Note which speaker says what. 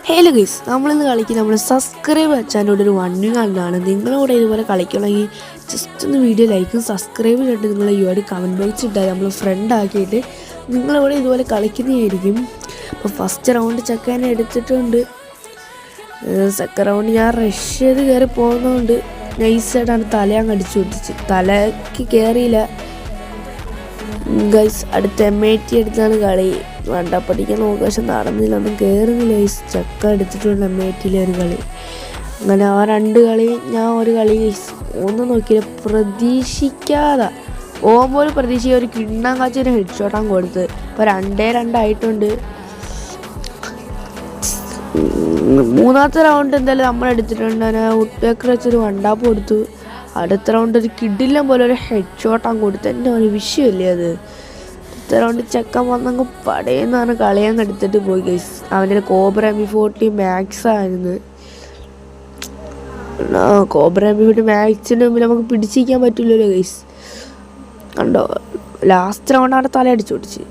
Speaker 1: Hello guys, നമ്മളിന്ന് കളിക്കുന്ന നമ്മൾ സബ്സ്ക്രൈബ് വെച്ചാൽ ഒരു വണ്ണിങ് കണ്ടാണ്. നിങ്ങളിവിടെ ഇതുപോലെ കളിക്കണമെങ്കിൽ ജസ്റ്റ് ഒന്ന് വീഡിയോ ലൈക്കും സബ്സ്ക്രൈബ് ചെയ്തിട്ട് നിങ്ങൾ ഈ കമൻറ്റ് ബോക്സ് ഇട്ടാൽ നമ്മൾ ഫ്രണ്ട് ആക്കിയിട്ട് നിങ്ങളിവിടെ ഇതുപോലെ കളിക്കുന്നതായിരിക്കും. അപ്പോൾ ഫസ്റ്റ് റൗണ്ട് ചെക്കാനെ എടുത്തിട്ടുണ്ട്. സെക്കൻഡ് റൗണ്ട് ഞാൻ റഷ് ചെയ്ത് കയറി പോകുന്നതുകൊണ്ട് നൈസായിട്ടാണ് തലയാൻ കടിച്ചു പൊട്ടിച്ച്. തലയ്ക്ക് കയറിയില്ല ഗൈസ്. അടുത്ത MIT എടുത്താണ് കളി. വേണ്ട പഠിക്കാൻ നോക്കുക, പക്ഷെ നടന്നില്ല, ഒന്നും കയറുന്നില്ല ഗൈസ്. ചക്ക എടുത്തിട്ടുണ്ട് MITയിലെ ഒരു കളി. അങ്ങനെ ആ 2 കളി ഞാൻ ഒരു കളി ഗൈസ് ഒന്നും നോക്കിയില്ല, പ്രതീക്ഷിക്കാതെ പോകുമ്പോൾ പ്രതീക്ഷിക്കുക ഒരു കിണ്ണാൻ കാച്ചൊരു ഹെഡ് ഷോട്ടാണ് കൊടുത്ത്. ഇപ്പോൾ 2-2 ആയിട്ടുണ്ട്. മൂന്നാമത്തെ റൗണ്ട് എന്തായാലും നമ്മൾ എടുത്തിട്ടുണ്ട്. ഞാൻ ഉട്ടേക്കർ വെച്ചൊരു വണ്ടാപ്പ് കൊടുത്തു. അടുത്ത റൗണ്ട് ഒരു കിഡിലും പോലെ ഒരു ഹെഡ് ഷോട്ടാണ് കൊടുത്തത്. എൻ്റെ ഒരു വിഷയമില്ലേ അത്. അടുത്ത റൗണ്ട് ചെക്കൻ വന്നങ്ങ് പടയെന്നാണ് കളിയാൻ എടുത്തിട്ട് പോയി ഗൈസ്. അവൻ്റെ കോബ്ര M40 മാക്സ് ആയിരുന്നു. കോബ്ര M40 മാക്സിന് മുമ്പിൽ നമുക്ക് പിടിച്ചിരിക്കാൻ പറ്റില്ലല്ലോ ഗൈസ്. കണ്ടോ, ലാസ്റ്റ് റൗണ്ട് അവിടെ തല അടിച്ചു പൊട്ടിച്ച്.